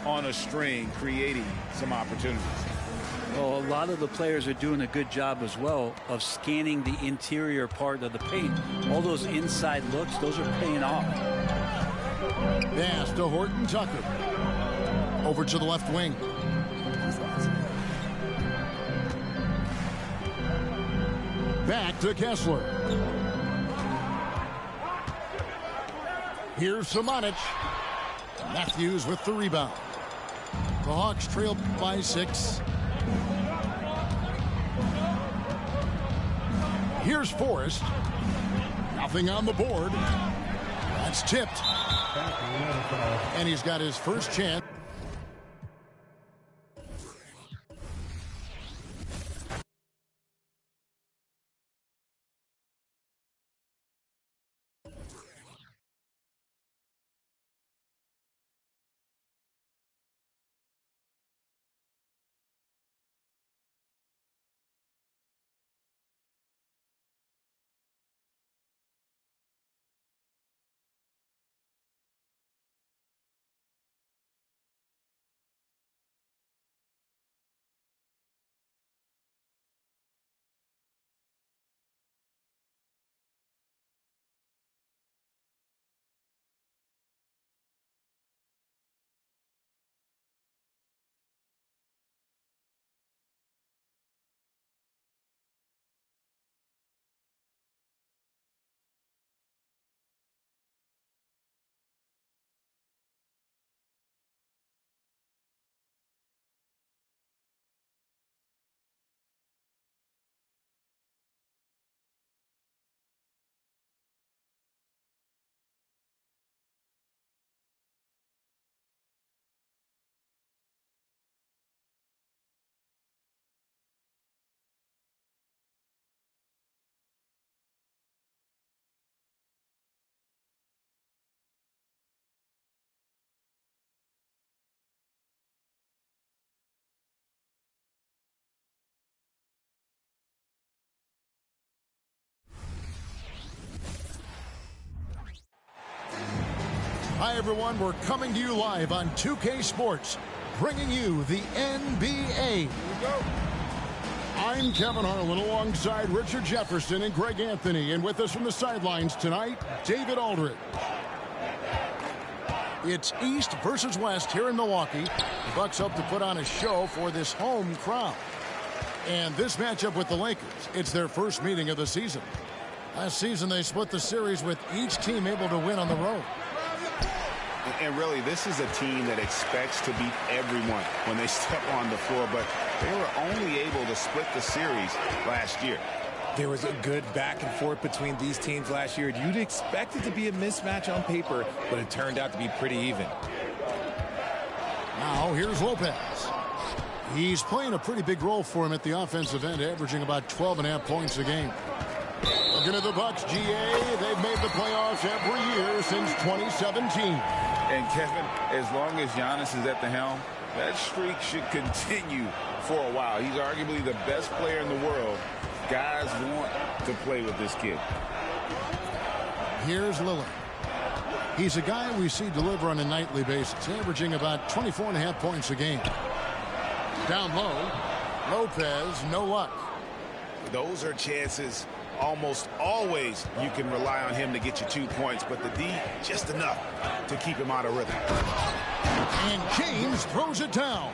on a string creating some opportunities. Well, a lot of the players are doing a good job as well of scanning the interior part of the paint. All those inside looks, those are paying off. Pass to Horton Tucker. Over to the left wing. Back to Kessler. Here's Samanic. Matthews with the rebound. The Hawks trail by 6. Here's Forrest. Nothing on the board. That's tipped. And he's got his first chance. Hi, everyone. We're coming to you live on 2K Sports, bringing you the NBA. Here we go. I'm Kevin Harlan alongside Richard Jefferson and Greg Anthony. And with us from the sidelines tonight, David Aldridge. It's East versus West here in Milwaukee. The Bucks hope to put on a show for this home crowd. And this matchup with the Lakers, it's their first meeting of the season. Last season, they split the series with each team able to win on the road. And really, this is a team that expects to beat everyone when they step on the floor, but they were only able to split the series last year. There was a good back and forth between these teams last year. You'd expect it to be a mismatch on paper, but it turned out to be pretty even. Now, here's Lopez. He's playing a pretty big role for him at the offensive end, averaging about 12.5 points a game. Looking at the Bucks, GA, they've made the playoffs every year since 2017. And Kevin, as long as Giannis is at the helm, that streak should continue for a while. He's arguably the best player in the world. Guys want to play with this kid. Here's Lillard. He's a guy we see deliver on a nightly basis, averaging about 24.5 points a game. Down low, Lopez, no luck. Those are chances. Almost always you can rely on him to get you 2 points, but the D just enough to keep him out of rhythm. And James throws it down.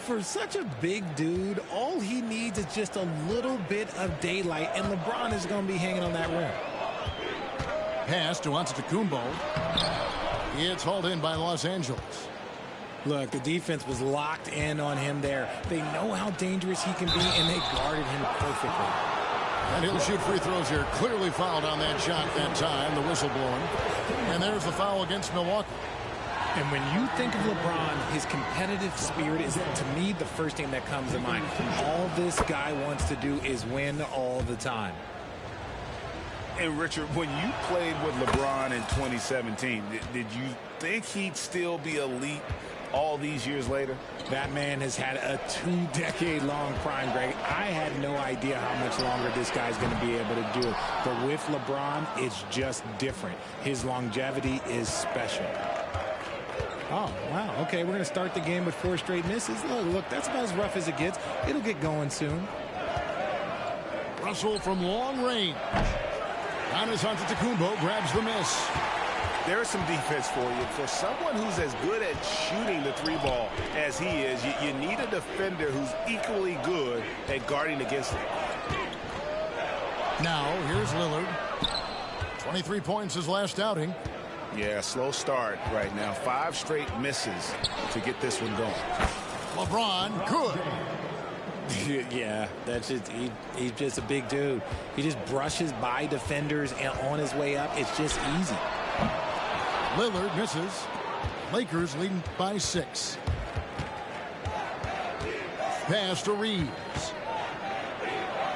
For such a big dude, all he needs is just a little bit of daylight, and LeBron is going to be hanging on that rim. Pass to Antetokounmpo. It's hauled in by Los Angeles. Look, the defense was locked in on him there. They know how dangerous he can be, and they guarded him perfectly. And he'll shoot free throws here. Clearly fouled on that shot that time. The whistle blowing. And there's the foul against Milwaukee. And when you think of LeBron, his competitive spirit is, to me, the first thing that comes to mind. All this guy wants to do is win all the time. And, Richard, when you played with LeBron in 2017, did you think he'd still be elite all these years later? That man has had a 2-decade-long prime, Greg. I had no idea how much longer this guy's going to be able to do it. But with LeBron, it's just different. His longevity is special. Oh, wow. Okay, we're going to start the game with 4 straight misses. Look, that's about as rough as it gets. It'll get going soon. Russell from long range. Giannis Antetokounmpo grabs the miss. There's some defense for you. For someone who's as good at shooting the 3-ball as he is, you need a defender who's equally good at guarding against it. Now, here's Lillard. 23 points his last outing. Yeah, slow start right now. 5 straight misses to get this one going. LeBron, good. Yeah, that's just he's just a big dude. He just brushes by defenders, and on his way up, it's just easy. Lillard misses. Lakers leading by 6. Pass to Reeves.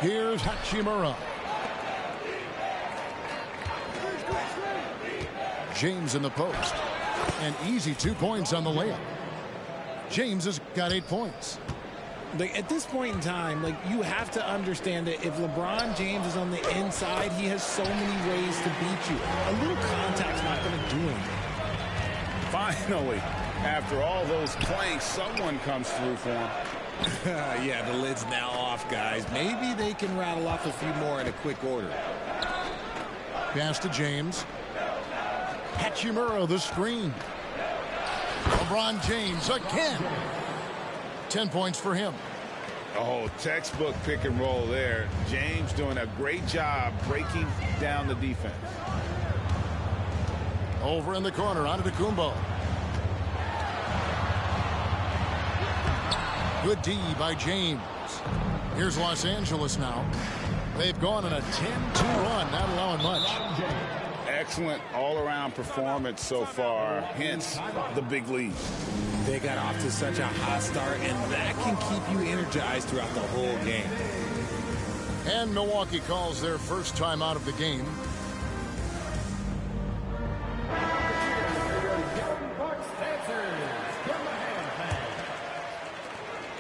Here's Hachimura. James in the post. An easy 2 points on the layup. James has got 8 points. Like, at this point in time, like, you have to understand that if LeBron James is on the inside, he has so many ways to beat you. A little contact's not going to do anything. Finally, after all those planks, someone comes through for him. Yeah, the lid's now off, guys. Maybe they can rattle off a few more in a quick order. Pass to James. Hachimura the screen. LeBron James again. 10 points for him. Oh, textbook pick and roll there. James doing a great job breaking down the defense. Over in the corner, Antetokounmpo. Good D by James. Here's Los Angeles now. They've gone on a 10-2 run, not allowing much. Excellent all-around performance so far, hence the big lead. They got off to such a hot start, and that can keep you energized throughout the whole game. And Milwaukee calls their first time out of the game.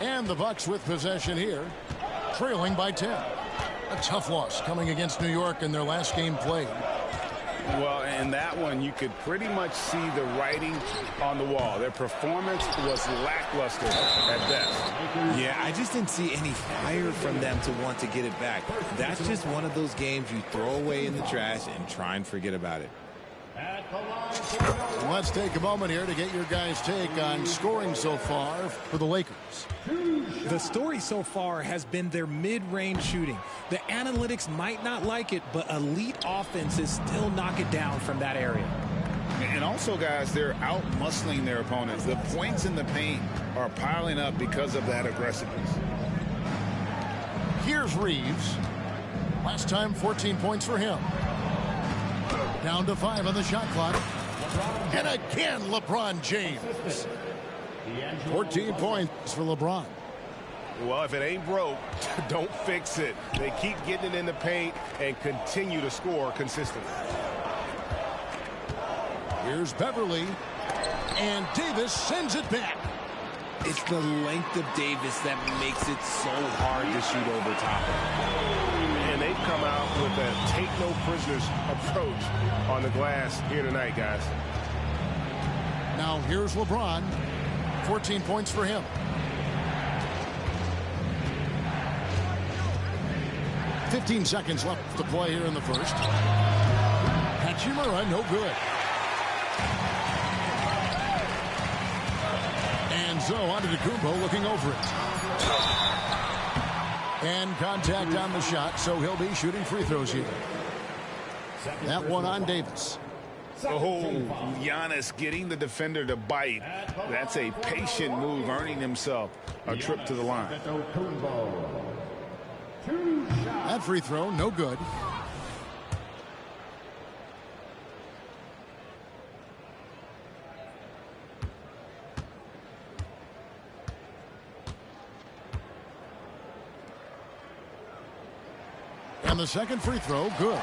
And the Bucks with possession here, trailing by 10. A tough loss coming against New York in their last game played. Well, in that one, you could pretty much see the writing on the wall. Their performance was lackluster at best. Yeah, I just didn't see any fire from them to want to get it back. That's just one of those games you throw away in the trash and try and forget about it. Let's take a moment here to get your guys' take on scoring so far for the Lakers. The story so far has been their mid-range shooting. The analytics might not like it, but elite offenses still knock it down from that area. And also, guys, they're out-muscling their opponents. The points in the paint are piling up because of that aggressiveness. Here's Reeves. Last time, 14 points for him. Down to 5 on the shot clock. And again, LeBron James. 14 points for LeBron. Well, if it ain't broke, don't fix it. They keep getting it in the paint and continue to score consistently. Here's Beverly. And Davis sends it back. It's the length of Davis that makes it so hard to shoot over top of him. And they've come out with a take-no-prisoners approach on the glass here tonight, guys. Now here's LeBron. 14 points for him. 15 seconds left to play here in the first. Hachimura, no good. And so Antetokounmpo looking over it. And contact on the shot, so he'll be shooting free throws here. That one on Davis. Oh, Giannis getting the defender to bite. That's a patient move, earning himself a trip to the line. That free throw, no good. And the second free throw, good.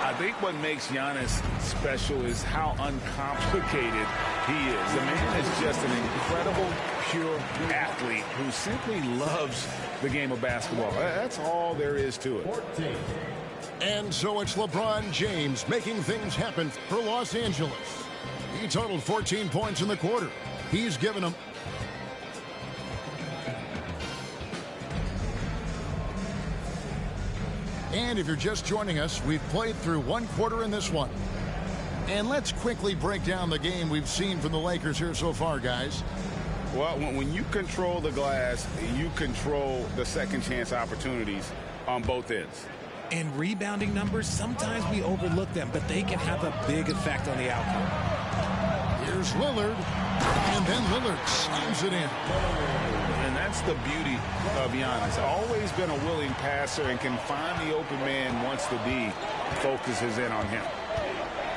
I think what makes Giannis special is how uncomplicated he is. The man is just an incredible, pure athlete who simply loves the game of basketball. That's all there is to it. And so it's LeBron James making things happen for Los Angeles. He totaled 14 points in the quarter. He's given them. And if you're just joining us, we've played through one quarter in this one. And let's quickly break down the game we've seen from the Lakers here so far, guys. Well, when you control the glass, you control the second chance opportunities on both ends. And rebounding numbers, sometimes we overlook them, but they can have a big effect on the outcome. Here's Lillard, and then Lillard slams it in. And that's the beauty of Giannis. Always been a willing passer and can find the open man once the D focuses in on him.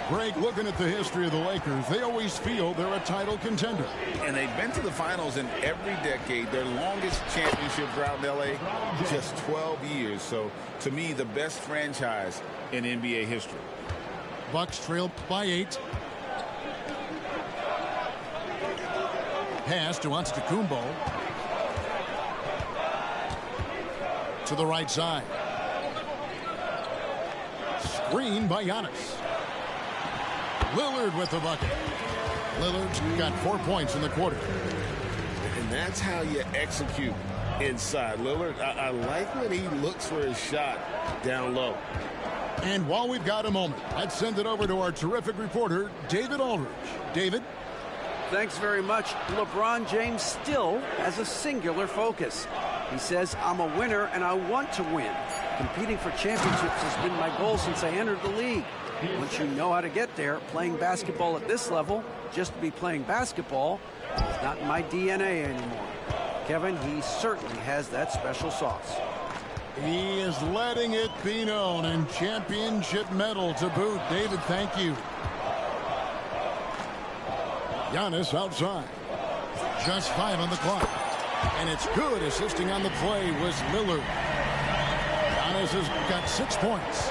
Greg, looking at the history of the Lakers, they always feel they're a title contender. And they've been to the finals in every decade. Their longest championship drought in L.A., just 12 years. So, to me, the best franchise in NBA history. Bucks trail by 8. Pass to Antetokounmpo. To the right side. Screen by Giannis. Lillard with the bucket. Lillard's got 4 points in the quarter. And that's how you execute inside. Lillard, I like when he looks for his shot down low. And while we've got a moment, let's send it over to our terrific reporter, David Aldridge. David? Thanks very much. LeBron James still has a singular focus. He says, I'm a winner and I want to win. Competing for championships has been my goal since I entered the league. Once you know how to get there, playing basketball at this level, just to be playing basketball, is not in my DNA anymore. Kevin, he certainly has that special sauce. He is letting it be known, and championship medal to boot. David, thank you. Giannis outside. Just 5 on the clock. And it's good. Assisting on the play was Lillard. Giannis has got 6 points.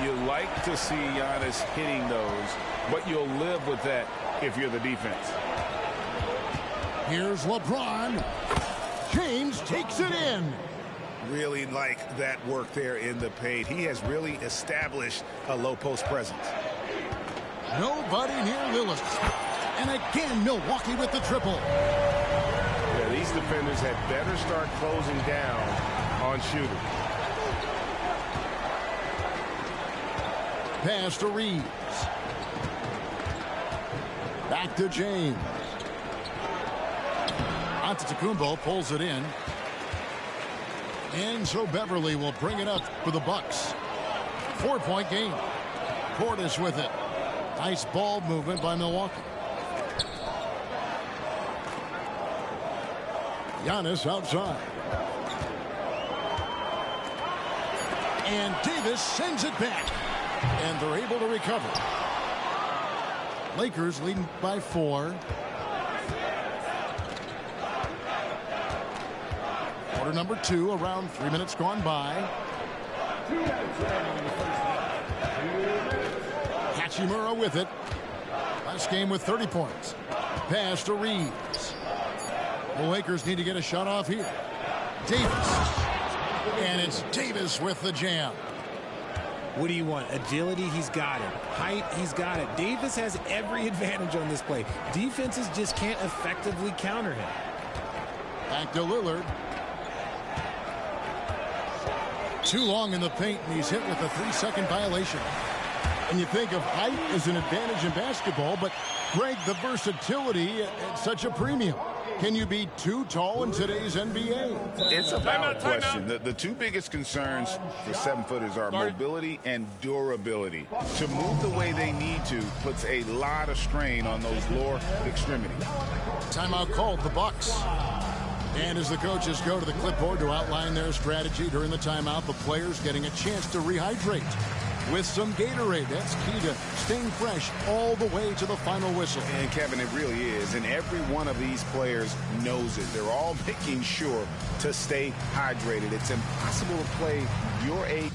You like to see Giannis hitting those, but you'll live with that if you're the defense. Here's LeBron. James takes it in. Really like that work there in the paint. He has really established a low post presence. Nobody near Lillard. And again, Milwaukee with the triple. Yeah, these defenders had better start closing down on shooting. Pass to Reeves. Back to James. Antetokounmpo pulls it in. And so Beverly will bring it up for the Bucks. 4-point game. Portis with it. Nice ball movement by Milwaukee. Giannis outside. And Davis sends it back. And they're able to recover. Lakers leading by 4. Quarter number 2, around 3 minutes gone by. Hachimura with it. Last game with 30 points. Pass to Reeves. The Lakers need to get a shot off here. Davis. And it's Davis with the jam. What do you want? Agility, he's got it. Height, he's got it. Davis has every advantage on this play. Defenses just can't effectively counter him. Back to Lillard. Too long in the paint, and he's hit with a 3-second violation. And you think of height as an advantage in basketball, but Greg, the versatility at such a premium. Can you be too tall in today's NBA? It's a valid question. The two biggest concerns for 7-footers are mobility and durability. To move the way they need to puts a lot of strain on those lower extremities. Timeout called, the Bucks. And as the coaches go to the clipboard to outline their strategy during the timeout, the players getting a chance to rehydrate with some Gatorade. That's key to staying fresh all the way to the final whistle. And Kevin, it really is. And every one of these players knows it. They're all making sure to stay hydrated. It's impossible to play your age.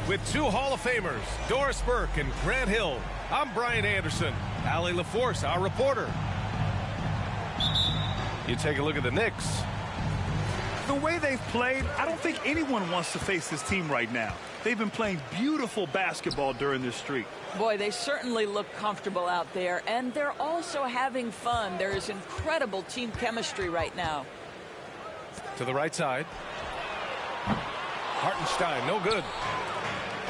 With two Hall of Famers, Doris Burke and Grant Hill, I'm Brian Anderson. Allie LaForce, our reporter. You take a look at the Knicks. The way they've played, I don't think anyone wants to face this team right now. They've been playing beautiful basketball during this streak. Boy, they certainly look comfortable out there, and they're also having fun. There is incredible team chemistry right now. To the right side. Hartenstein, no good.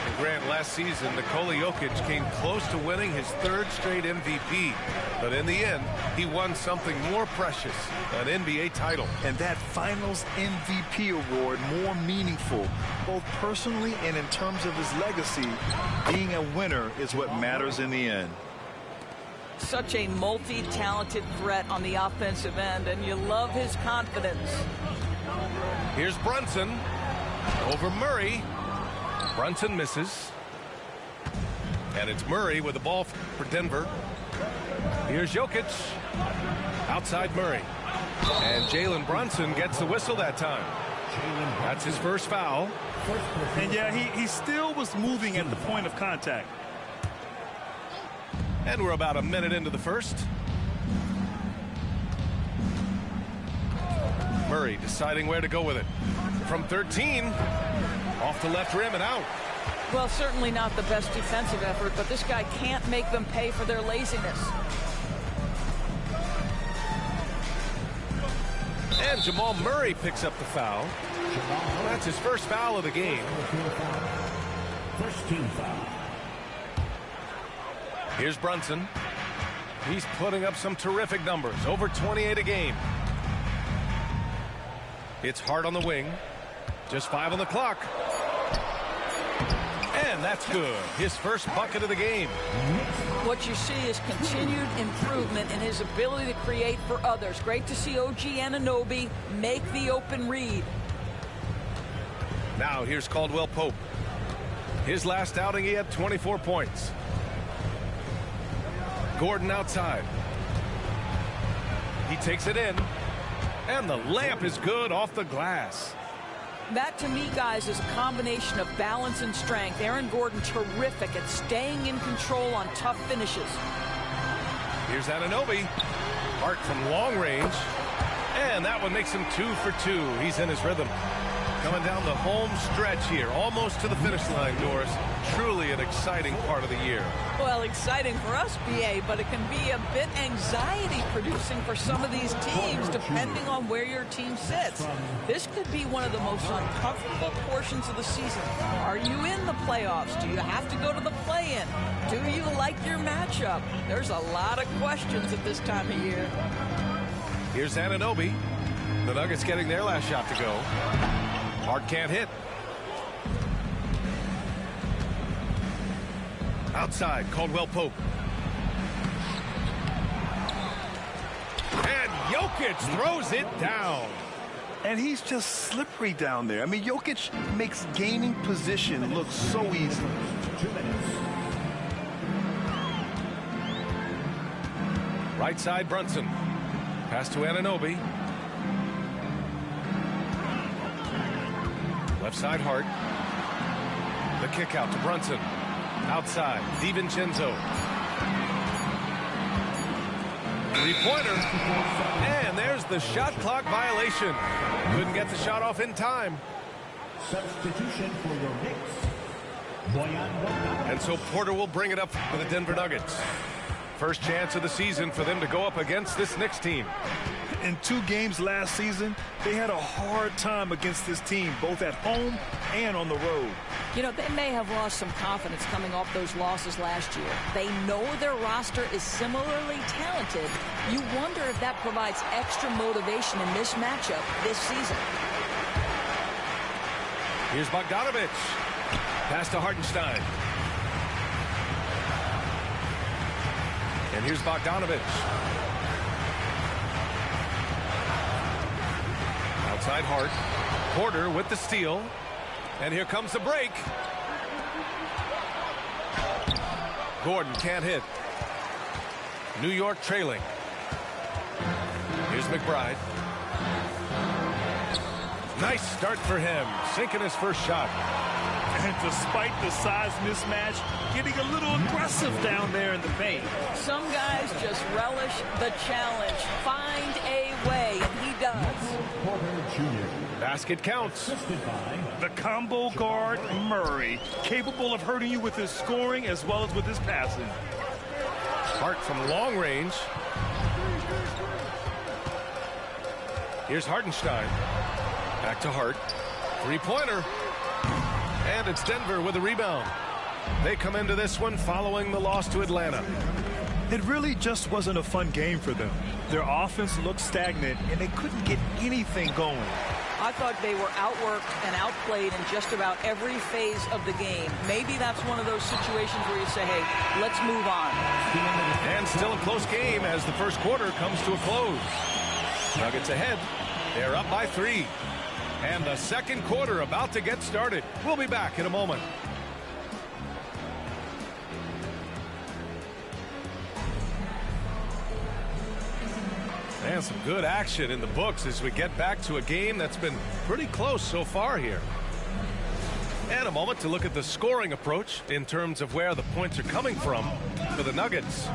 And Grant, last season, Nikola Jokic came close to winning his third straight MVP. But in the end, he won something more precious, an NBA title. And that Finals MVP award more meaningful, both personally and in terms of his legacy. Being a winner is what matters in the end. Such a multi-talented threat on the offensive end, and you love his confidence. Here's Brunson over Murray. Brunson misses. And it's Murray with the ball for Denver. Here's Jokic. Outside Murray. And Jalen Brunson gets the whistle that time. That's his first foul. And yeah, he still was moving at the point of contact. And we're about a minute into the first. Murray deciding where to go with it. From 13, off the left rim and out. Well, certainly not the best defensive effort, but this guy can't make them pay for their laziness. And Jamal Murray picks up the foul. That's his first foul of the game. First team foul. Here's Brunson. He's putting up some terrific numbers, over 28 a game. It's Hart on the wing. Just 5 on the clock. And that's good. His first bucket of the game. What you see is continued improvement in his ability to create for others. Great to see OG Anunoby make the open read. Now here's Caldwell Pope. His last outing, he had 24 points. Gordon outside. He takes it in. And the layup is good off the glass. That, to me, guys, is a combination of balance and strength. Aaron Gordon terrific at staying in control on tough finishes. Here's Anunoby. Hart from long range. And that one makes him 2 for 2. He's in his rhythm. Coming down the home stretch here, almost to the finish line, Doris. Truly an exciting part of the year. Well, exciting for us, BA, but it can be a bit anxiety-producing for some of these teams, depending on where your team sits. This could be one of the most uncomfortable portions of the season. Are you in the playoffs? Do you have to go to the play-in? Do you like your matchup? There's a lot of questions at this time of year. Here's Anunoby. The Nuggets getting their last shot to go. Hart can't hit. Outside, Caldwell Pope. And Jokic throws it down. And he's just slippery down there. I mean, Jokic makes gaining position look so easy. 2 minutes. Right side, Brunson. Pass to Anunoby. Left side, Hart. The kick out to Brunson. Outside, DiVincenzo. Three-pointer. And there's the shot clock violation. Couldn't get the shot off in time. Substitution for your Knicks. And so Porter will bring it up for the Denver Nuggets. First chance of the season for them to go up against this Knicks team. In 2 games last season, they had a hard time against this team, both at home and on the road. You know, they may have lost some confidence coming off those losses last year. They know their roster is similarly talented. You wonder if that provides extra motivation in this matchup this season. Here's Bogdanovich. Pass to Hartenstein. And here's Bogdanovich. Outside Hart. Porter with the steal. And here comes the break. Gordon can't hit. New York trailing. Here's McBride. Nice start for him. Sinking his first shot. And despite the size mismatch, getting a little aggressive down there in the paint. Some guys just relish the challenge. Find a way, and he does. Basket counts. The combo guard, Murray, capable of hurting you with his scoring as well as with his passing. Hart from long range. Here's Hartenstein. Back to Hart. Three-pointer. And it's Denver with a rebound. They come into this one following the loss to Atlanta. It really just wasn't a fun game for them. Their offense looked stagnant, and they couldn't get anything going. I thought they were outworked and outplayed in just about every phase of the game. Maybe that's one of those situations where you say, hey, let's move on. And still a close game as the first quarter comes to a close. Nuggets ahead. They're up by 3. And the second quarter about to get started. We'll be back in a moment. And some good action in the books as we get back to a game that's been pretty close so far here. And a moment to look at the scoring approach in terms of where the points are coming from for the Nuggets.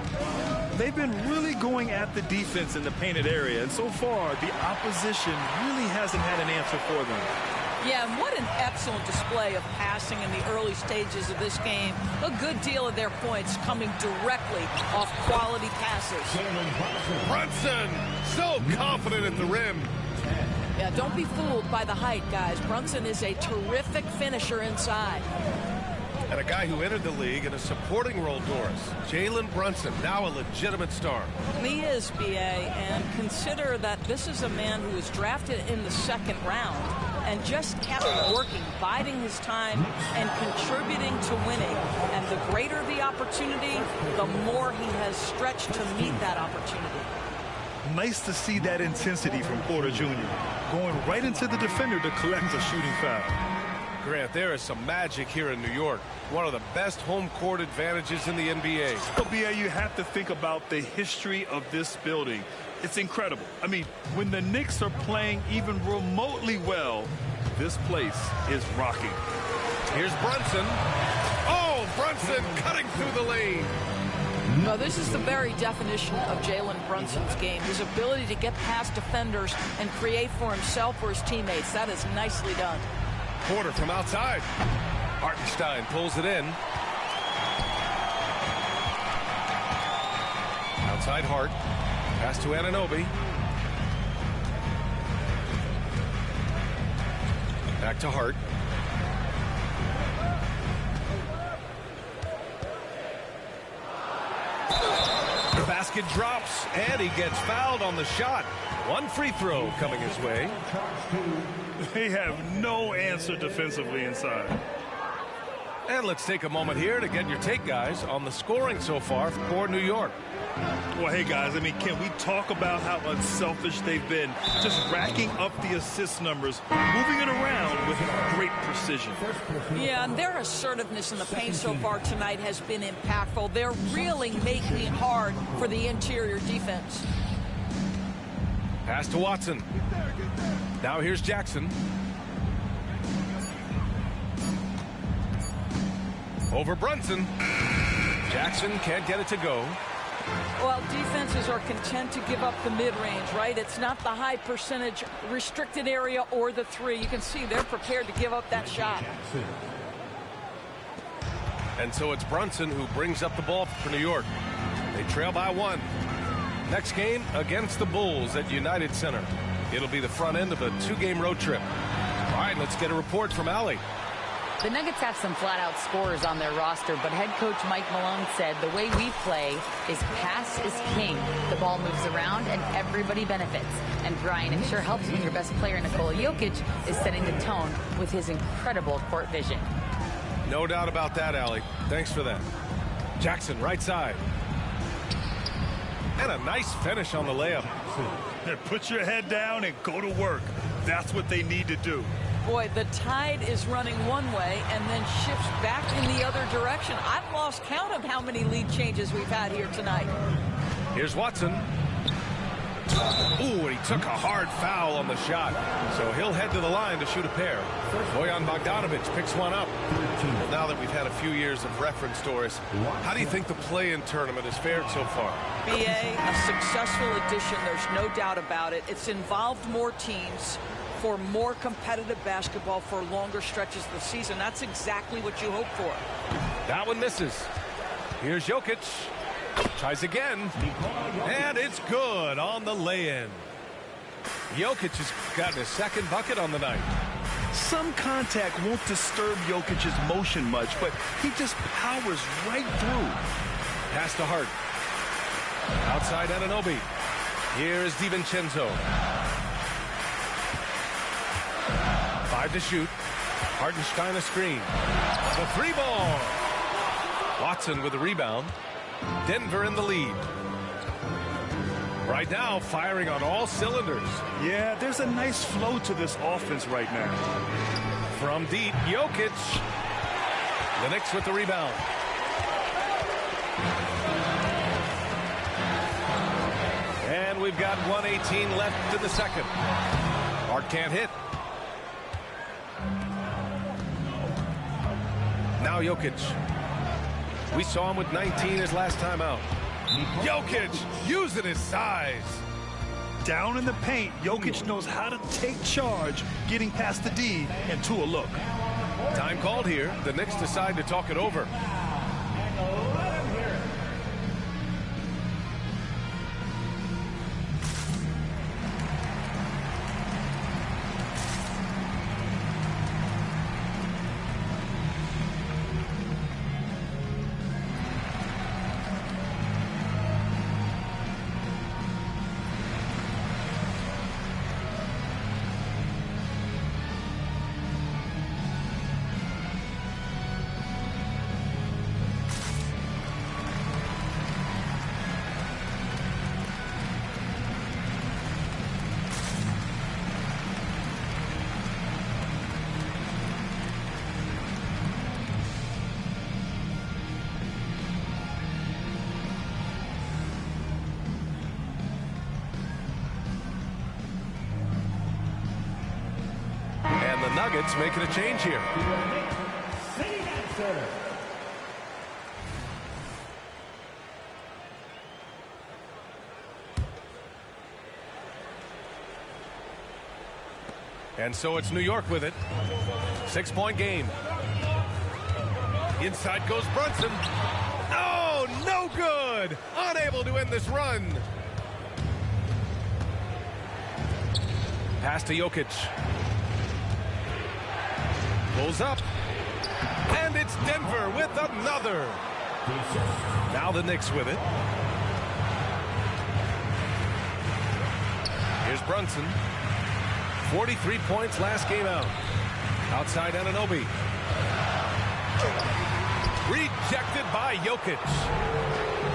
They've been really going at the defense in the painted area, and so far the opposition really hasn't had an answer for them. Yeah, and what an excellent display of passing in the early stages of this game. A good deal of their points coming directly off quality passes. Brunson, so confident at the rim. Yeah, don't be fooled by the height, guys. Brunson is a terrific finisher inside. And a guy who entered the league in a supporting role, Doris. Jalen Brunson, now a legitimate star. He is, B.A., and consider that this is a man who was drafted in the second round and just kept working, biding his time, and contributing to winning. And the greater the opportunity, the more he has stretched to meet that opportunity. Nice to see that intensity from Porter Jr. going right into the defender to collect a shooting foul. Grant, there is some magic here in New York. One of the best home court advantages in the NBA. But, B.A., you have to think about the history of this building. It's incredible. I mean, when the Knicks are playing even remotely well, this place is rocking. Here's Brunson. Oh, Brunson cutting through the lane. No, this is the very definition of Jalen Brunson's game. His ability to get past defenders and create for himself or his teammates. That is nicely done. Porter from outside. Hartenstein pulls it in. Outside Hart. Pass to Anunoby. Back to Hart. The basket drops, and he gets fouled on the shot. One free throw coming his way. They have no answer defensively inside. And let's take a moment here to get your take, guys, on the scoring so far for New York. Well, hey, guys, I mean, can we talk about how unselfish they've been? Just racking up the assist numbers, moving it around with great precision. Yeah, and their assertiveness in the paint so far tonight has been impactful. They're really making it hard for the interior defense. Pass to Watson. Now here's Jackson. Over Brunson. Jackson can't get it to go. Well, defenses are content to give up the mid-range, right? It's not the high percentage restricted area or the three. You can see they're prepared to give up that shot. And so it's Brunson who brings up the ball for New York. They trail by 1. Next game against the Bulls at United Center. It'll be the front end of a 2-game road trip. All right, let's get a report from Allie. The Nuggets have some flat-out scorers on their roster, but head coach Mike Malone said the way we play is pass is king. The ball moves around and everybody benefits. And Brian, it sure helps when your best player, Nikola Jokic, is setting the tone with his incredible court vision. No doubt about that, Allie. Thanks for that. Jackson, right side. And a nice finish on the layup. Put your head down and go to work. That's what they need to do. Boy, the tide is running one way and then shifts back in the other direction. I've lost count of how many lead changes we've had here tonight. Here's Watson. Ooh, and he took a hard foul on the shot. So he'll head to the line to shoot a pair. Bojan Bogdanovic picks one up. Well, now that we've had a few years of reference, Doris, how do you think the play-in tournament has fared so far? BA, a successful addition, there's no doubt about it. It's involved more teams for more competitive basketball for longer stretches of the season. That's exactly what you hope for. That one misses. Here's Jokic. Tries again. And it's good on the lay-in. Jokic has gotten his second bucket on the night. Some contact won't disturb Jokic's motion much, but he just powers right through. Pass to Hart. Outside Anunoby. Here is DiVincenzo. 5 to shoot. Hartenstein a screen. The 3-ball. Watson with the rebound. Denver in the lead. Right now, firing on all cylinders. Yeah, there's a nice flow to this offense right now. From deep, Jokic. The Knicks with the rebound. And we've got 1:18 left in the second. Hart can't hit. Now Jokic. We saw him with 19 his last time out. Jokic using his size. Down in the paint, Jokic knows how to take charge, getting past the D and to a look. Time called here. The Knicks decide to talk it over. Nuggets making a change here. And so it's New York with it. 6-point game. Inside goes Brunson. Oh, no good. Unable to end this run. Pass to Jokic. Pulls up, and it's Denver with another. Now the Knicks with it. Here's Brunson. 43 points last game out. Outside Anunoby. Rejected by Jokic.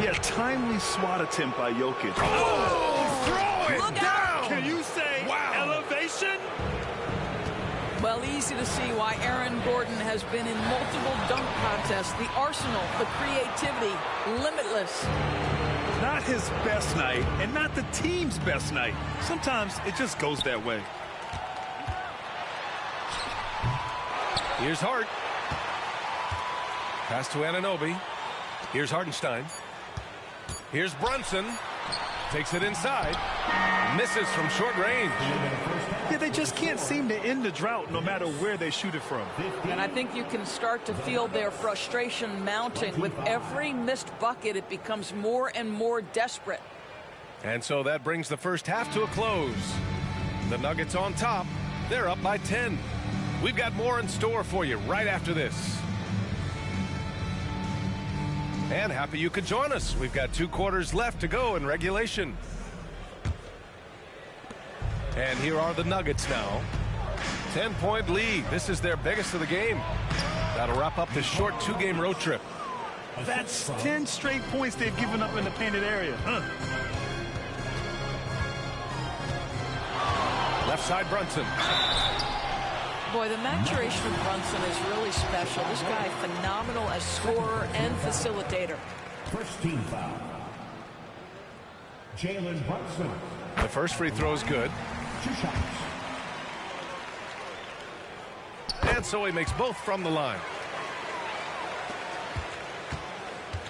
Yeah, timely swat attempt by Jokic. Oh, throw it Look down. out. Can you say elevation? Well, easy to see why Aaron Gordon has been in multiple dunk contests. The arsenal, the creativity, limitless. Not his best night, and not the team's best night. Sometimes it just goes that way. Here's Hart. Pass to Anunoby. Here's Hartenstein. Here's Brunson. Takes it inside. Misses from short range. Yeah, they just can't seem to end the drought no matter where they shoot it from. And I think you can start to feel their frustration mounting. With every missed bucket, it becomes more and more desperate. And so that brings the first half to a close. The Nuggets on top. They're up by 10. We've got more in store for you right after this. And happy you could join us. We've got 2 quarters left to go in regulation. And here are the Nuggets now. 10-point lead. This is their biggest of the game. That'll wrap up this short 2-game road trip. That's 10 straight points they've given up in the painted area. Left side Brunson. Boy, the maturation of Brunson is really special. This guy, phenomenal as scorer and facilitator. First team foul. Jalen Brunson. The first free throw is good. And so he makes both from the line.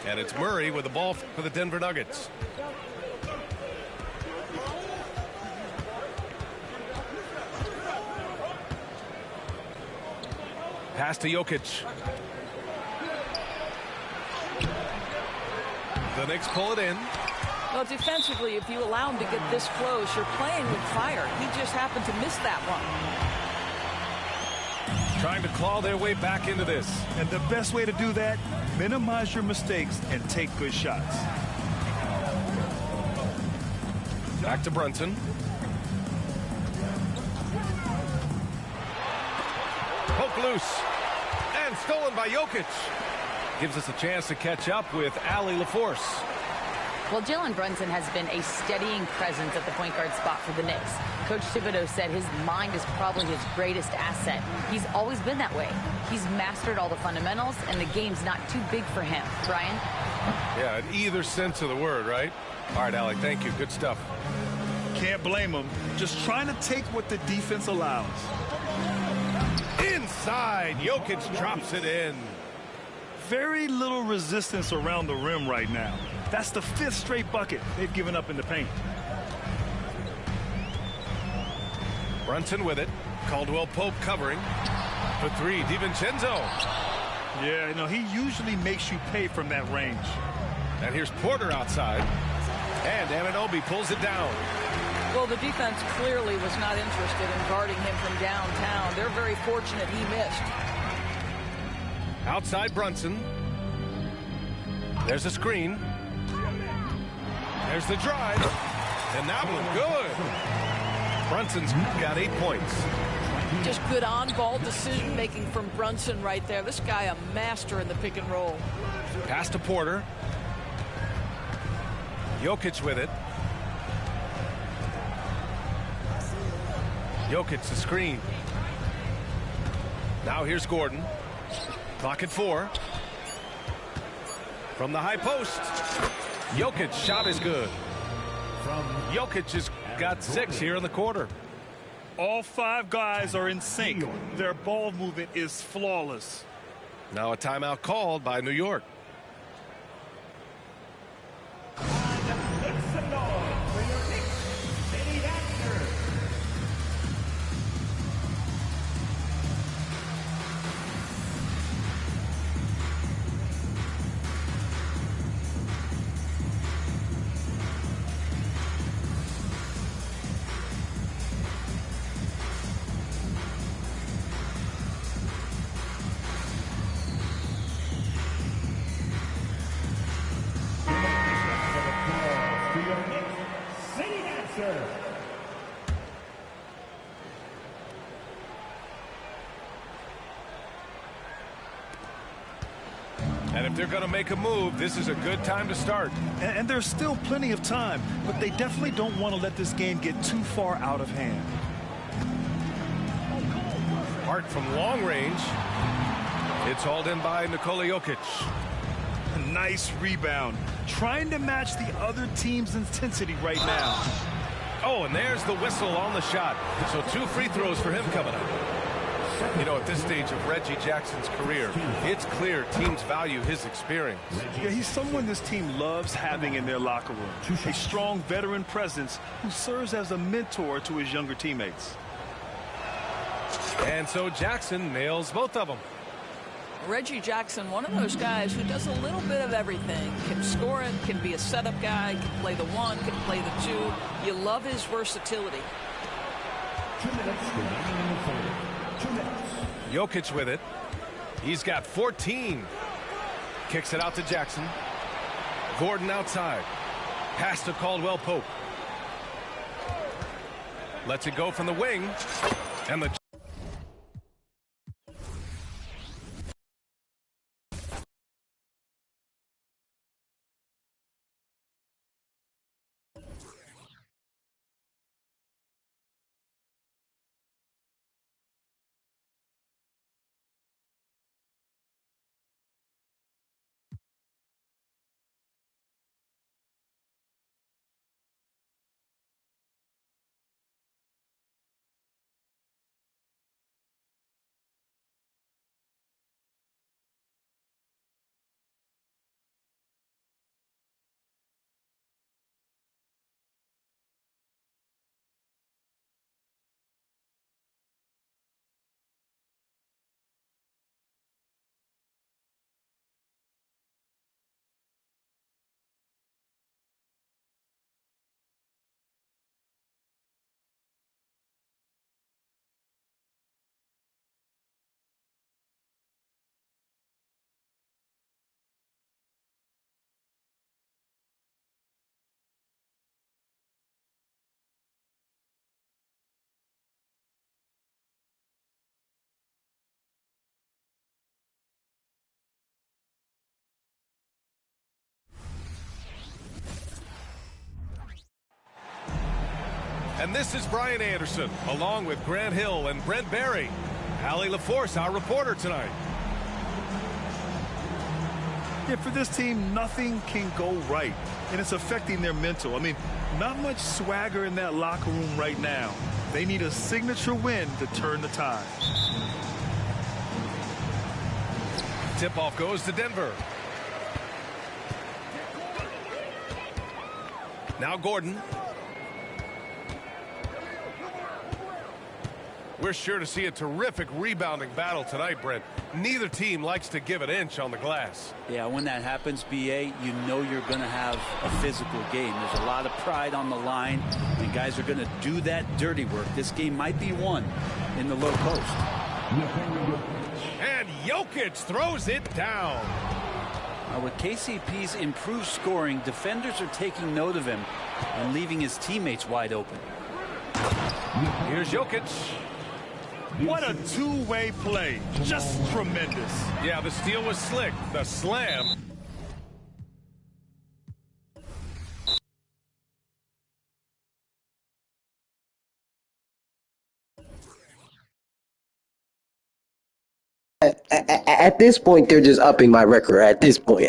And it's Murray with the ball for the Denver Nuggets. Pass to Jokic. The Knicks pull it in. Well, defensively, if you allow him to get this close, you're playing with fire. He just happened to miss that one. Trying to claw their way back into this. And the best way to do that, minimize your mistakes and take good shots. Back to Brunson. Poke loose. And stolen by Jokic. Gives us a chance to catch up with Allie LaForce. Well, Jalen Brunson has been a steadying presence at the point guard spot for the Knicks. Coach Thibodeau said his mind is probably his greatest asset. He's always been that way. He's mastered all the fundamentals, and the game's not too big for him. Brian? Yeah, in either sense of the word, right? All right, Allie, thank you. Good stuff. Can't blame him. Just trying to take what the defense allows. Inside, Jokic drops it in. Very little resistance around the rim right now. That's the 5th straight bucket they've given up in the paint. Brunson with it. Caldwell Pope covering. For 3, DiVincenzo. Yeah, no, he usually makes you pay from that range. And here's Porter outside. And Anunoby pulls it down. Well, the defense clearly was not interested in guarding him from downtown. They're very fortunate he missed. Outside Brunson. There's a screen. There's the drive. And that one good. Brunson's got 8 points. Just good on-ball decision-making from Brunson right there. This guy a master in the pick and roll. Pass to Porter. Jokic with it. Jokic the screen. Now here's Gordon. Clock at 4. From the high post. Jokic shot is good. Jokic has got 6 here in the quarter. All 5 guys are in sync. Their ball movement is flawless. Now a timeout called by New York. And if they're going to make a move, this is a good time to start. And there's still plenty of time, but they definitely don't want to let this game get too far out of hand. Hart from long range. It's hauled in by Nikola Jokic. A nice rebound. Trying to match the other team's intensity right now. Oh, and there's the whistle on the shot. So 2 free throws for him coming up. You know, at this stage of Reggie Jackson's career, it's clear teams value his experience. Yeah, he's someone this team loves having in their locker room. A strong veteran presence who serves as a mentor to his younger teammates. And so Jackson nails both of them. Reggie Jackson, one of those guys who does a little bit of everything. Can score it, can be a setup guy, can play the 1, can play the 2. You love his versatility. Jokic with it. He's got 14. Kicks it out to Jackson. Gordon outside. Pass to Caldwell Pope. Lets it go from the wing. And the And this is Brian Anderson, along with Grant Hill and Brent Barry. Allie LaForce, our reporter tonight. Yeah, for this team, nothing can go right, and it's affecting their mental. I mean, not much swagger in that locker room right now. They need a signature win to turn the tide. Tip-off goes to Denver. Now Gordon. We're sure to see a terrific rebounding battle tonight, Brent. Neither team likes to give an inch on the glass. Yeah, when that happens, BA, you know you're going to have a physical game. There's a lot of pride on the line, and guys are going to do that dirty work. This game might be won in the low post. And Jokic throws it down. Now, with KCP's improved scoring, defenders are taking note of him and leaving his teammates wide open. Here's Jokic. What a two-way play. Just tremendous. Yeah, the steal was slick. The slam. At this point, they're just upping my record. At this point.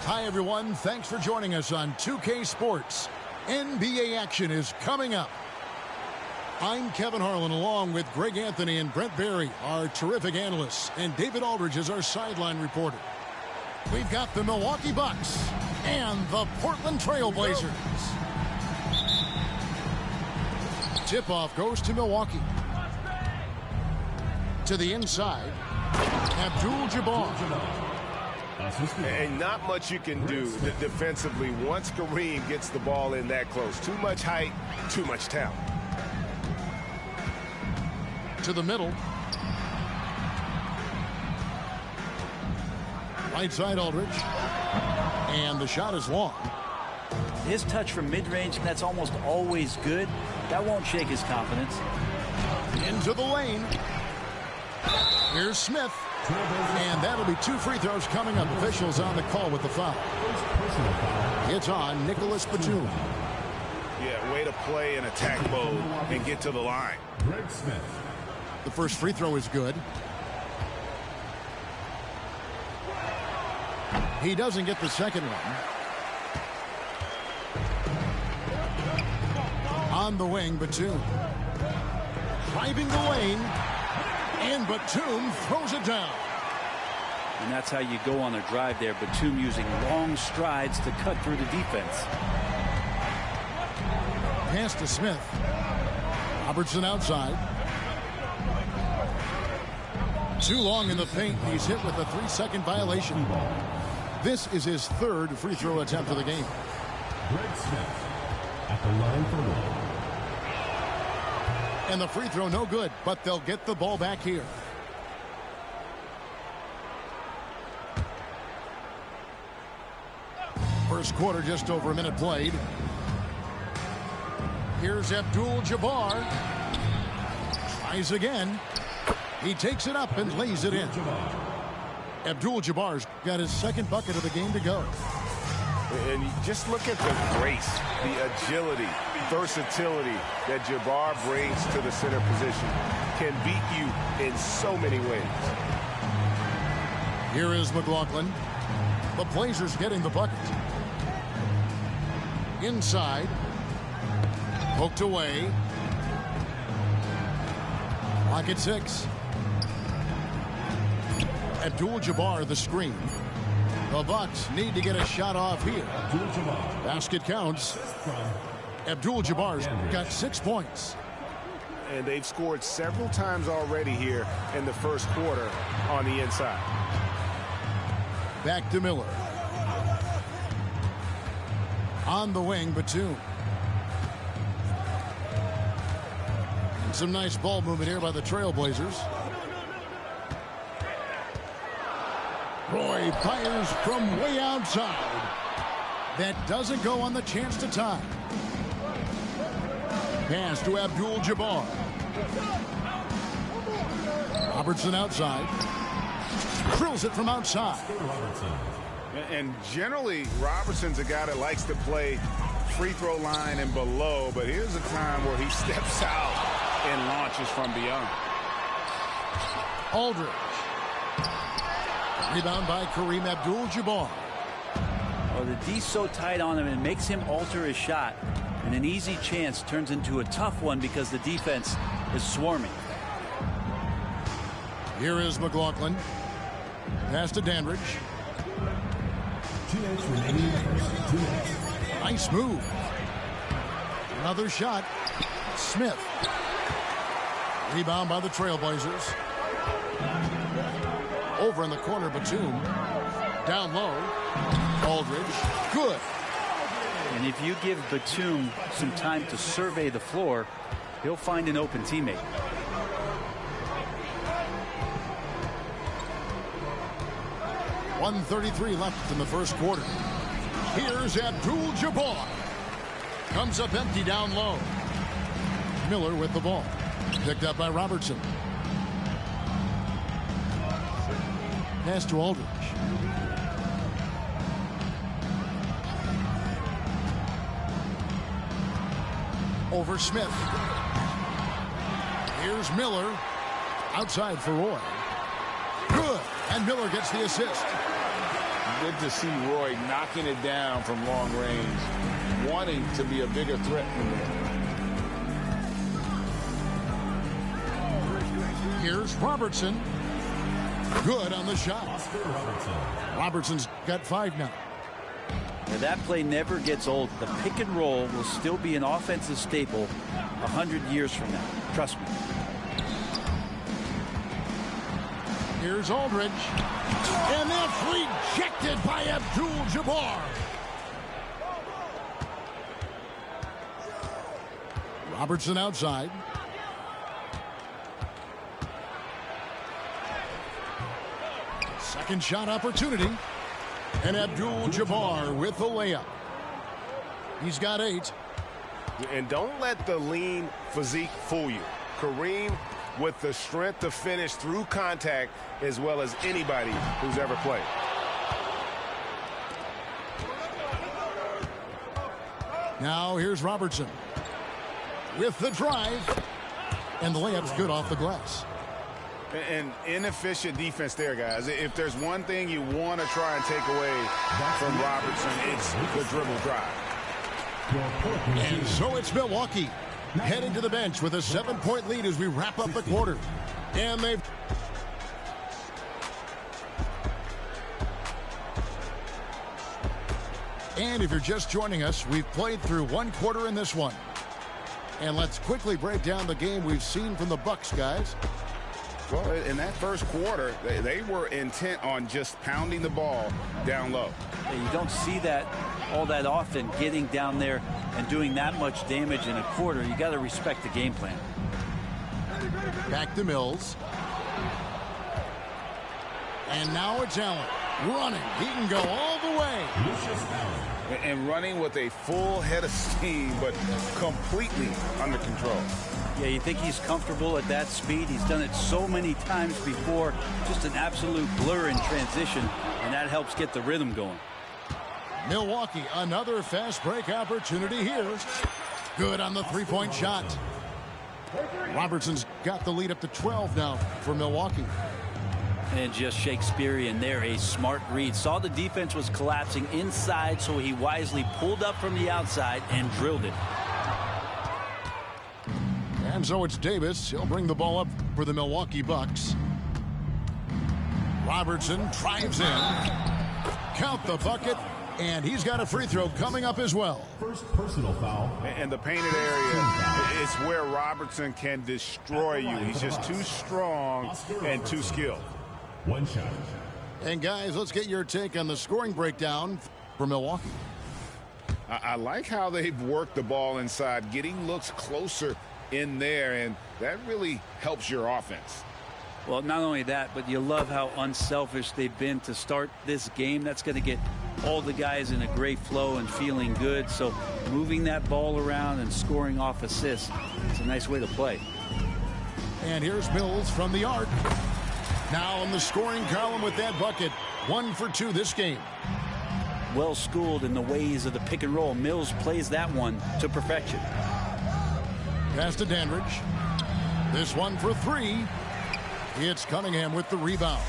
Hi, everyone. Thanks for joining us on 2K Sports. NBA action is coming up. I'm Kevin Harlan, along with Greg Anthony and Brent Barry, our terrific analysts, and David Aldridge is our sideline reporter. We've got the Milwaukee Bucks and the Portland Trail Blazers. Tip-off goes to Milwaukee. To the inside, Abdul-Jabbar. And not much you can do defensively once Kareem gets the ball in that close. Too much height, too much talent. To the middle. Right side, Aldridge. And the shot is long. His touch from mid-range, that's almost always good. That won't shake his confidence. Into the lane. Here's Smith. And that'll be 2 free throws coming up. Officials on the call with the foul. It's on Nicholas Batum. Yeah, way to play in attack mode and get to the line. Greg Smith. The first free throw is good. He doesn't get the second one. On the wing, Batum. Driving the lane. And Batum throws it down. And that's how you go on a drive there. Batum using long strides to cut through the defense. Pass to Smith. Robertson outside. Too long in the paint. He's hit with a 3-second violation. This is his third free throw attempt of the game. Greg Smith at the line for one. And the free throw no good, but they'll get the ball back here. First quarter, just over a minute played. Here's Abdul-Jabbar. Tries again. He takes it up and lays it in. Abdul-Jabbar's got his second bucket of the game to go. And you just look at the grace, the agility, versatility that Jabbar brings to the center position can beat you in so many ways. Here is McLaughlin. The Blazers getting the bucket. Inside. Poked away. Clock at 6. Abdul-Jabbar the screen. The Bucks need to get a shot off here. Basket counts. Abdul-Jabbar's got 6 points. And they've scored several times already here in the first quarter on the inside. Back to Miller. On the wing, Batum. And some nice ball movement here by the Trailblazers. Roy fires from way outside. That doesn't go on the chance to tie. Pass to Abdul-Jabbar. Robertson outside. Drills it from outside. And generally, Robertson's a guy that likes to play free throw line and below, but here's a time where he steps out and launches from beyond. Aldridge. Rebound by Kareem Abdul-Jabbar. Oh, the D's so tight on him, it makes him alter his shot. And an easy chance turns into a tough one because the defense is swarming. Here is McLaughlin. Pass to Dandridge. 2 minutes remaining. 2 minutes. Nice move. Another shot. Smith. Rebound by the Trailblazers. Over in the corner, Batum. Down low. Aldridge. Good. And if you give Batum some time to survey the floor, he'll find an open teammate. .133 left in the first quarter. Here's Abdul-Jabbar. Comes up empty down low. Miller with the ball. Picked up by Robertson. Pass to Aldridge. Over Smith. Here's Miller. Outside for Roy. Good. And Miller gets the assist. Good to see Roy knocking it down from long range, wanting to be a bigger threat than that. Here's Robertson. Good on the shot. Robertson's got 5 now. Now that play never gets old. The pick and roll will still be an offensive staple 100 years from now. Trust me. Here's Aldridge. And that's rejected by Abdul-Jabbar. Robertson outside. Second shot opportunity. And Abdul-Jabbar with the layup. He's got 8. And don't let the lean physique fool you. Kareem with the strength to finish through contact as well as anybody who's ever played. Now here's Robertson with the drive. And the layup's good off the glass. An inefficient defense there, guys. If there's one thing you want to try and take away from Robertson, it's the dribble drive. And so it's Milwaukee heading to the bench with a 7-point lead as we wrap up the quarter. And they've... And if you're just joining us, we've played through 1 quarter in this one. And let's quickly break down the game we've seen from the Bucks, guys. Well, in that first quarter, they were intent on just pounding the ball down low. Yeah, you don't see that all that often, getting down there and doing that much damage in a quarter. You got to respect the game plan. Back to Mills. And now it's Allen running. He can go all the way. And running with a full head of steam, but completely under control. Yeah, you think he's comfortable at that speed? He's done it so many times before. Just an absolute blur in transition, and that helps get the rhythm going. Milwaukee, another fast break opportunity here. Good on the three-point shot. Robertson's got the lead up to 12 now for Milwaukee. And just Shakespearean there, a smart read. Saw the defense was collapsing inside, so he wisely pulled up from the outside and drilled it. And so it's Davis. He'll bring the ball up for the Milwaukee Bucks. Robertson drives in. Count the bucket. And he's got a free throw coming up as well. First personal foul. And the painted area is where Robertson can destroy you. He's just too strong and too skilled. One shot. And guys, let's get your take on the scoring breakdown for Milwaukee. I like how they've worked the ball inside, getting looks closer in there, and that really helps your offense. Well, not only that, but you love how unselfish they've been to start this game. That's going to get all the guys in a great flow and feeling good. So moving that ball around and scoring off assists, it's a nice way to play. And here's Mills from the arc. Now in the scoring column with that bucket. 1 for 2 this game. Well schooled in the ways of the pick and roll. Mills plays that one to perfection. Pass to Dandridge. This one for 3. It's Cunningham with the rebound.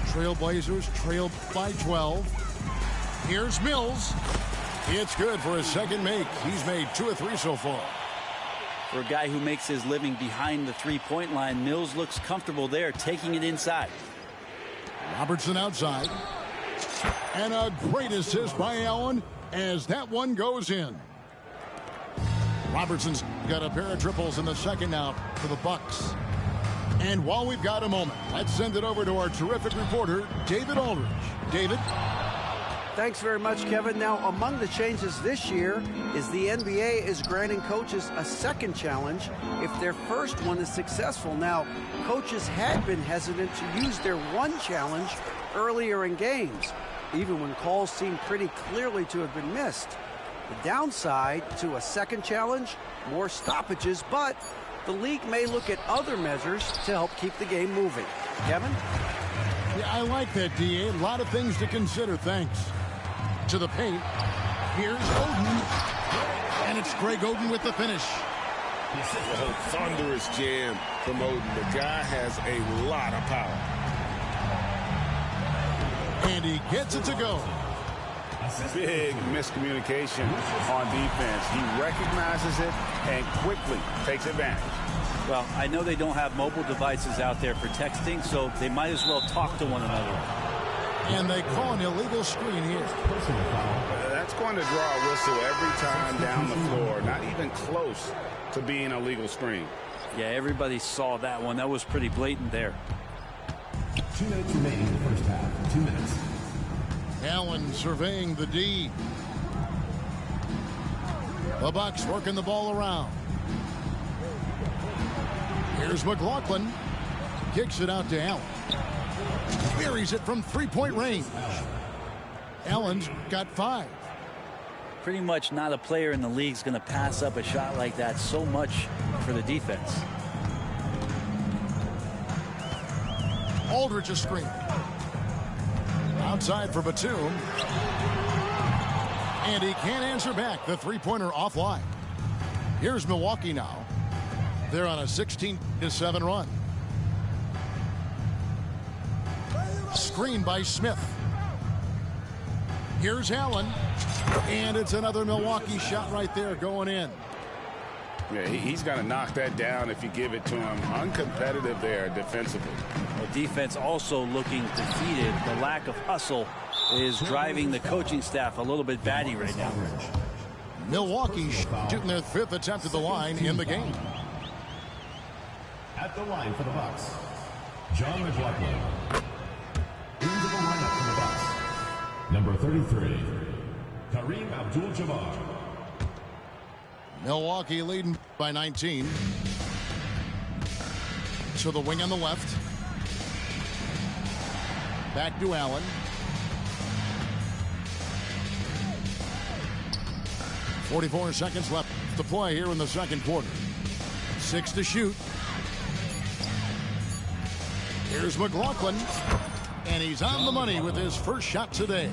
Trailblazers trailed by 12. Here's Mills. It's good for his second make. He's made 2 of 3 so far. For a guy who makes his living behind the three-point line, Mills looks comfortable there, taking it inside. Robertson outside. And a great assist by Allen as that one goes in. Robertson's got a pair of triples in the second now for the Bucks. And while we've got a moment, let's send it over to our terrific reporter, David Aldridge. David? Thanks very much, Kevin. Now, among the changes this year is the NBA is granting coaches a second challenge if their first one is successful. Now, coaches had been hesitant to use their one challenge earlier in games, even when calls seemed pretty clearly to have been missed. The downside to a second challenge, more stoppages, but the league may look at other measures to help keep the game moving. Kevin? Yeah, I like that, D.A. A lot of things to consider, thanks. To the paint. Here's Oden. And it's Greg Oden with the finish. A thunderous jam from Oden. The guy has a lot of power. And he gets it to go. Big miscommunication on defense. He recognizes it and quickly takes advantage. Well, I know they don't have mobile devices out there for texting, so they might as well talk to one another. And they call an illegal screen here. That's going to draw a whistle every time down the floor. Not even close to being a legal screen. Yeah, everybody saw that one. That was pretty blatant there. 2 minutes remaining in the first half. 2 minutes. Allen surveying the D. The Bucks working the ball around. Here's McLaughlin. Kicks it out to Allen. Buries it from three-point range. Allen's got 5. Pretty much not a player in the league is going to pass up a shot like that so much for the defense. Aldridge a screen. Outside for Batum. And he can't answer back. The three-pointer offline. Here's Milwaukee now. They're on a 16-7 run. Screen by Smith. Here's Allen. And it's another Milwaukee shot right there going in. Yeah, he's got to knock that down if you give it to him. Uncompetitive there defensively. The defense also looking defeated. The lack of hustle is driving the coaching staff a little bit batty right now. Milwaukee shooting their 5th attempt at the line in the game. At the line for the Bucks, John McLaughlin. Into the lineup for the Bucks, number 33, Kareem Abdul-Jabbar. Milwaukee leading by 19. So the wing on the left. Back to Allen. .44 seconds left to play here in the second quarter. 6 to shoot. Here's McLaughlin. And he's on the money with his first shot today.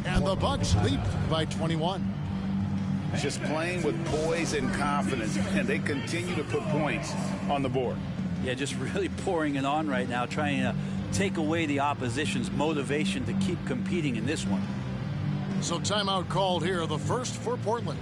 And the Bucks lead by 21. just playing with poise and confidence, and they continue to put points on the board. Yeah, just really pouring it on right now, trying to take away the opposition's motivation to keep competing in this one. So timeout called here, the first for Portland.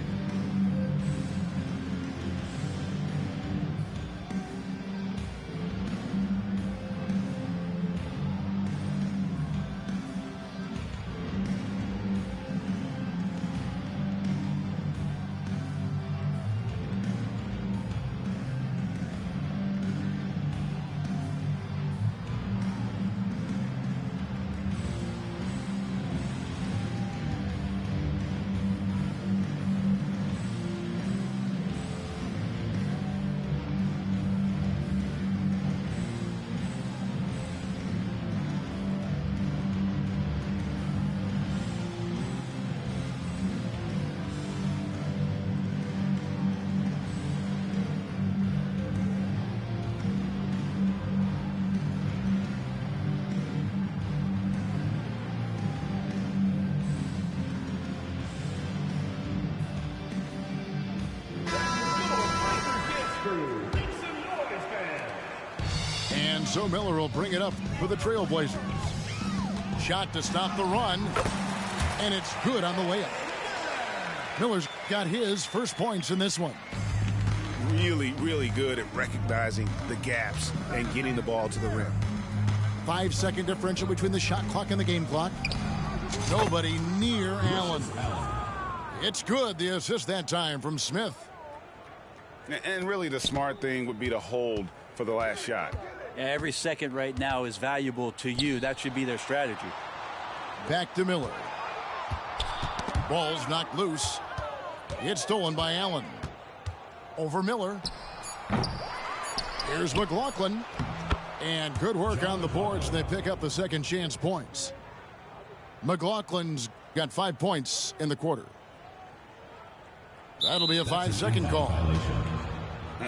And so Miller will bring it up for the Trailblazers. Shot to stop the run, and it's good on the way up. Miller's got his first points in this one. Really, really good at recognizing the gaps and getting the ball to the rim. 5-second differential between the shot clock and the game clock. Nobody near Allen. It's good, the assist that time from Smith. And really the smart thing would be to hold for the last shot. Yeah, every second right now is valuable to you. That should be their strategy. Back to Miller. Ball's knocked loose. It's stolen by Allen. Over Miller. Here's McLaughlin. And good work on the boards. They pick up the second chance points. McLaughlin's got 5 points in the quarter. That'll be a 5-second call.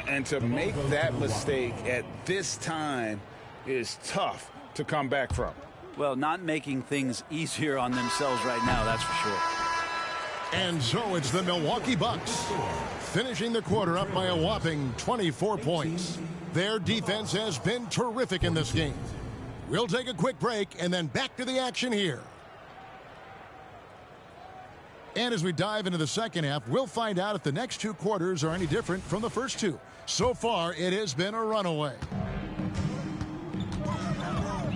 And to make that mistake at this time is tough to come back from. Well, not making things easier on themselves right now, that's for sure. And so it's the Milwaukee Bucks finishing the quarter up by a whopping 24 points. Their defense has been terrific in this game. We'll take a quick break and then back to the action here. And as we dive into the second half, we'll find out if the next 2 quarters are any different from the first 2. So far, it has been a runaway.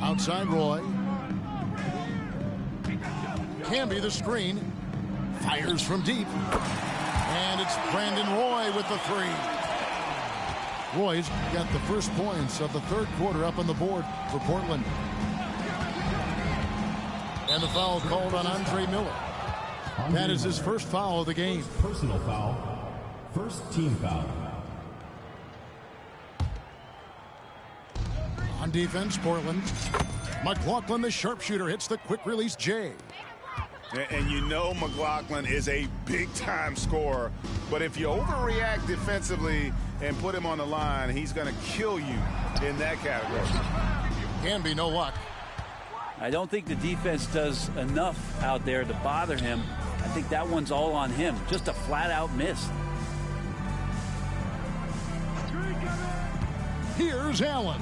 Outside Roy. Camby the screen. Fires from deep. And it's Brandon Roy with the 3. Roy's got the first points of the third quarter up on the board for Portland. And the foul called on Andre Miller. That is his first foul of the game. Personal foul. First team foul. On defense, Portland. McLaughlin, the sharpshooter, hits the quick release J. And you know McLaughlin is a big-time scorer. But if you overreact defensively and put him on the line, he's going to kill you in that category. Can be no luck. I don't think the defense does enough out there to bother him. I think that one's all on him. Just a flat-out miss. Here's Allen.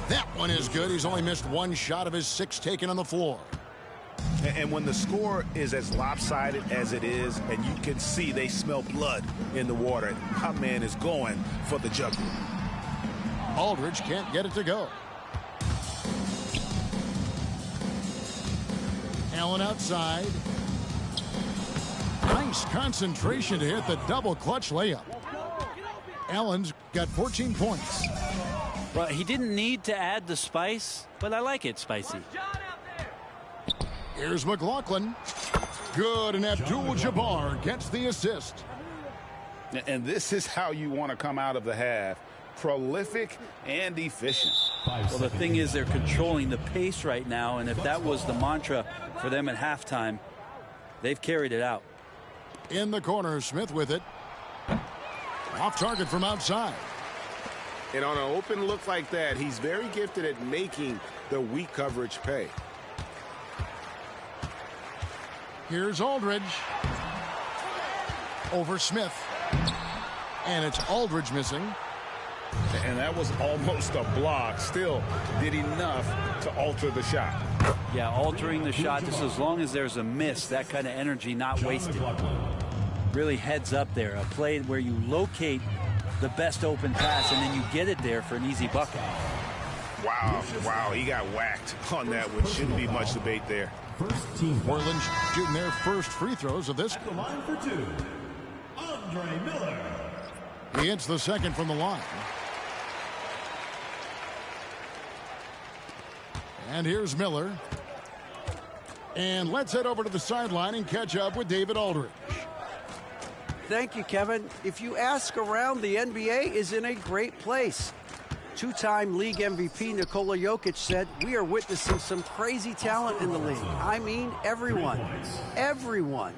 That one is good. He's only missed 1 shot of his 6 taken on the floor. And when the score is as lopsided as it is, and you can see they smell blood in the water, my man is going for the jugular. Aldridge can't get it to go. Allen outside. Nice concentration to hit the double clutch layup. Allen's got 14 points. Well, he didn't need to add the spice, but I like it spicy. Here's McLaughlin. Good, and Abdul-Jabbar gets the assist. And this is how you want to come out of the half. Prolific and efficient. Well, the thing is, they're controlling the pace right now, and if that was the mantra for them at halftime, they've carried it out. In the corner, Smith with it. Off target from outside. And on an open look like that, he's very gifted at making the weak coverage pay. Here's Aldridge. over Smith. And it's Aldridge missing. And that was almost a block. Still did enough to alter the shot. Yeah, altering the shot just as long as there's a miss, that kind of energy not wasted. Really heads up there. A play where you locate the best open pass and then you get it there for an easy bucket. Wow, he got whacked on that, which shouldn't be much debate there. First team. Portland shooting their first free throws of this. At the line for two, Andre Miller. He hits the second from the line. And here's Miller. And let's head over to the sideline and catch up with David Aldridge. Thank you, Kevin. If you ask around, the NBA is in a great place. Two-time league MVP Nikola Jokic said, "We are witnessing some crazy talent in the league." I mean, everyone. Everyone.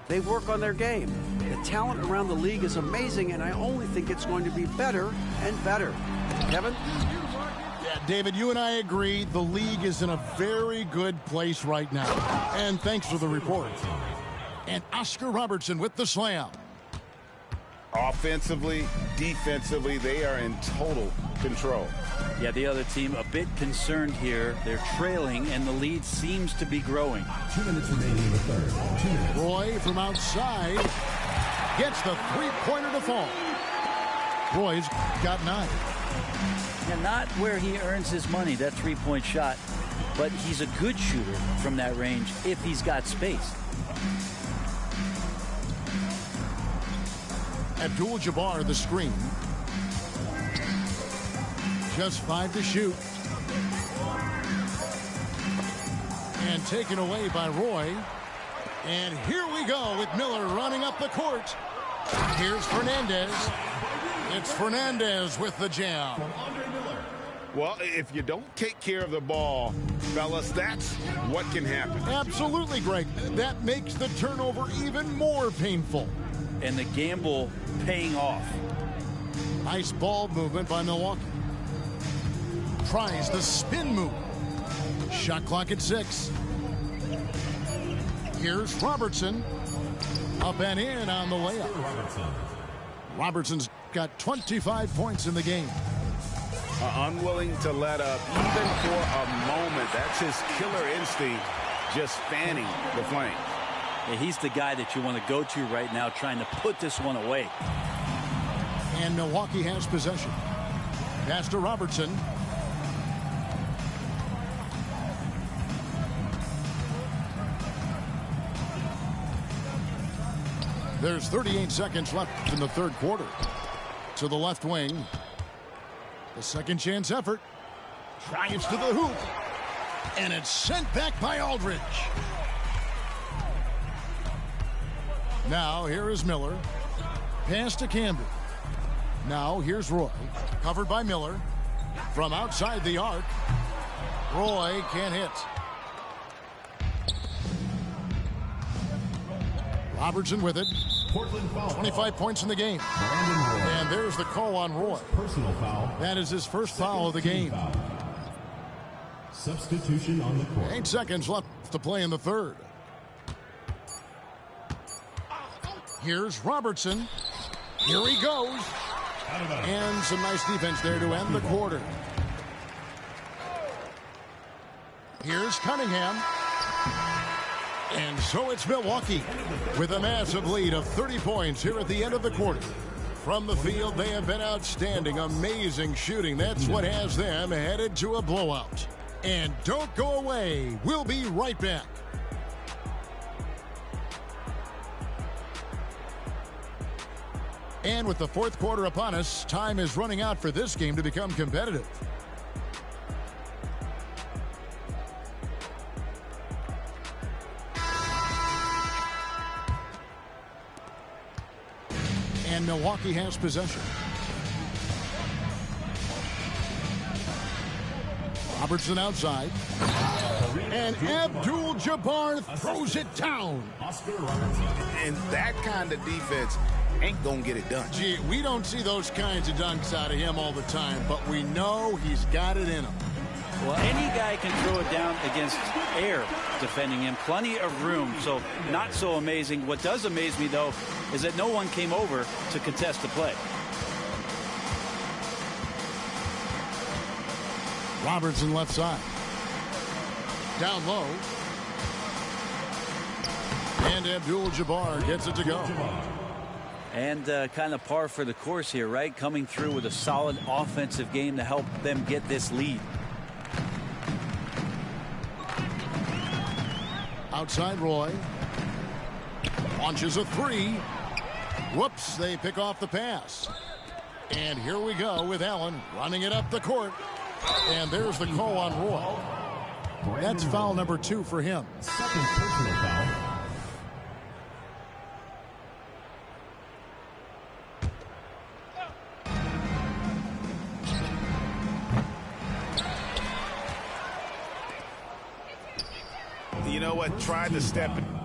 They work on their game. The talent around the league is amazing, and I only think it's going to be better and better. Kevin? Yeah, David, you and I agree the league is in a very good place right now. And thanks for the report. And Oscar Robertson with the slam. Offensively, defensively, they are in total control. Yeah, the other team a bit concerned here. They're trailing, and the lead seems to be growing. 2 minutes remaining in the third. 2 minutes. Roy from outside gets the three-pointer to fall. Roy's got 9. And not where he earns his money, that three-point shot, but he's a good shooter from that range if he's got space. Abdul-Jabbar the screen. Just 5 to shoot. And taken away by Roy. And here we go with Miller running up the court. Here's Fernandez. It's Fernandez with the jam. Well, if you don't take care of the ball, fellas, that's what can happen. Absolutely, Greg. That makes the turnover even more painful. And the gamble paying off. Nice ball movement by Milwaukee. Tries the spin move. Shot clock at 6. Here's Robertson. Up and in on the layup. Robertson's got 25 points in the game. Unwilling to let up even for a moment. That's his killer instinct, just fanning the flame. Yeah, he's the guy that you want to go to right now, trying to put this one away. And Milwaukee has possession. Pass to Robertson. There's 38 seconds left in the third quarter. To the left wing. The second chance effort. Drives to the hoop. And it's sent back by Aldridge. Now here is Miller. Pass to Camden. Now here's Roy. Covered by Miller. From outside the arc. Roy can't hit. Robertson with it. 25 points in the game. And there's the call on Roy. Personal foul. That is his first foul of the game. Substitution on the court. 8 seconds left to play in the third. Here's Robertson. Here he goes. And some nice defense there to end the quarter. Here's Cunningham. And so it's Milwaukee with a massive lead of 30 points here at the end of the quarter. From the field, they have been outstanding, amazing shooting. That's what has them headed to a blowout. And don't go away. We'll be right back. And with the fourth quarter upon us, time is running out for this game to become competitive. And Milwaukee has possession. Robertson outside. And Abdul-Jabbar throws it down. And that kind of defense ain't gonna get it done. Gee, we don't see those kinds of dunks out of him all the time, but we know he's got it in him. Well, any guy can throw it down against air defending him. Plenty of room, so not so amazing. What does amaze me, though, is that no one came over to contest the play. Robertson left side. Down low. And Abdul-Jabbar gets it to go. And kind of par for the course here, right? Coming through with a solid offensive game to help them get this lead. Outside Roy. Launches a three. Whoops, they pick off the pass. And here we go with Allen running it up the court. And there's the call on Roy. That's foul number 2 for him. Second personal foul. You know what? Tried to step in.